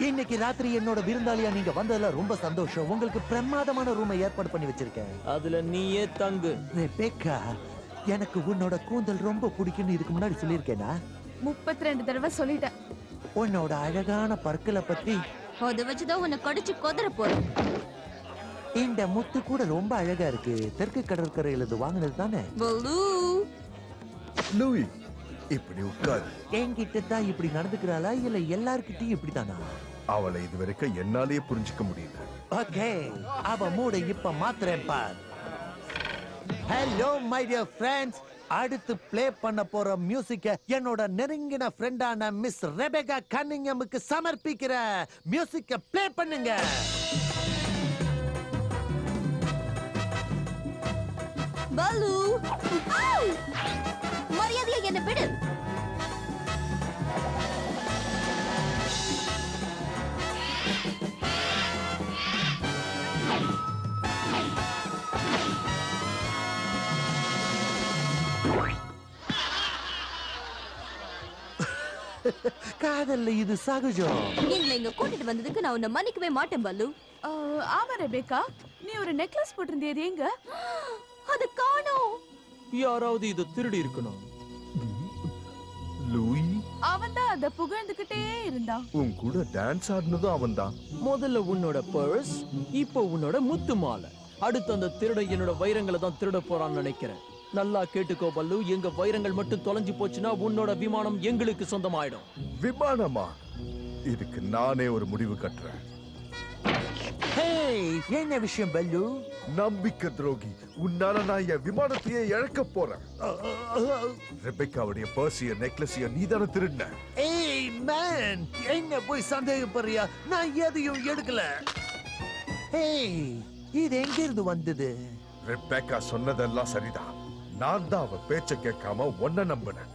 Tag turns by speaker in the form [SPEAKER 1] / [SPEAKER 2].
[SPEAKER 1] இன்னைக்கு ராத்திரி என்னோட விருந்தாளியா நீங்க வந்ததுல ரொம்ப சந்தோஷம். உங்களுக்கு பிரமாதமான ரூமை ஏற்பாடு பண்ணி வச்சிருக்கேன்.
[SPEAKER 2] அதுல நீயே தங்கு.
[SPEAKER 1] ரெபேக்கா, எனக்கு உன்னோட கூந்தல் ரொம்ப பிடிக்கும்னு இதுக்கு முன்னாடி சொல்லியிருக்கேனா?
[SPEAKER 3] 32 தடவை சொல்லிட்டேன்.
[SPEAKER 1] உன்னோட அழகான பற்களை பத்தி
[SPEAKER 4] அத வச்சுதான் உன்னை கடிச்சு கொதற போறேன்.
[SPEAKER 1] இந்த முத்து கூட ரொம்ப அழகா இருக்கு. தெற்கு கடற்கரையில இது வாங்கினது தானே?
[SPEAKER 5] லூயி, இப்படி உட்காரு.
[SPEAKER 1] என்கிட்ட தான் இப்படி நடந்துக்கிறாளா இல்ல எல்லார்கிட்டயும் இப்படித்தானா?
[SPEAKER 5] அவளை இதுவரைக்கும் என்னாலேயே புரிஞ்சுக்க முடியல.
[SPEAKER 1] ஓகே, அவ மூட இப்ப மாத்துறேன் பார். ஹலோ மை டியர் ஃப்ரெண்ட்ஸ், அடுத்து ப்ளே பண்ண போற மியூசிக்க என்னோட நெருங்கின ஃப்ரெண்டான மிஸ் ரெபேக்கா கன்னிங்கமுக்கு சமர்ப்பிக்கிற. மியூசிக்க ப்ளே பண்ணுங்க.
[SPEAKER 4] பாலு, மரியாதையா என்ன விடு.
[SPEAKER 1] காதல்ல இது சகஜம்.
[SPEAKER 4] எங்களை இங்க கூட்டிட்டு வந்ததுக்கு நான் உன்னை மன்னிக்கவே மாட்டேன் பாலு.
[SPEAKER 3] ஆமா ரெபேக்கா, நீ ஒரு நெக்லஸ் போட்டிருந்தியது எங்க?
[SPEAKER 4] அது காணோம்.
[SPEAKER 2] யாராவது இதை திருடி இருக்கணும்.
[SPEAKER 5] லூயி,
[SPEAKER 3] அவன் தான் அத புகழ்ந்துகிட்டே இருந்தான்.
[SPEAKER 5] உன் கூட டான்ஸ் ஆடினதும் அவன்தான்.
[SPEAKER 2] முதல்ல உன்னோட பர்ஸ், இப்போ உன்னோட முத்து மாலை. அடுத்து அந்த திருட என்னோட வைரங்களை தான் திருட போறான்னு நினைக்கிறேன். நல்லா கேட்டுக்கோ பல்லு, எங்க வைரங்கள் மட்டும் தொலைஞ்சு போச்சுன்னா உன்னோட விமானம் எங்களுக்கு சொந்தமாயிடும்.
[SPEAKER 5] விமானமா? இதுக்கு நானே ஒரு முடிவு கட்டுறேன்.
[SPEAKER 1] என்ன விஷயம் பல்லு?
[SPEAKER 5] நம்பிக்கை துரோகி, உன்னால நான் என் விமானத்தையே இழக்க போறேன். ரெபேக்காவுடைய பர்சிய நெக்லஸைய நீதானே திருடின.
[SPEAKER 1] ஏய் மேன், என்ன போய் சந்தேகப்படுறியா? நான் எதையும் எடுக்கல. ஏய், இது எங்க இருந்து வந்தது?
[SPEAKER 5] ரெபேக்கா சொன்னதெல்லாம் சரிதான். நான் தான் அவ பேச்ச கேட்காம ஒன்ன நம்பினேன்.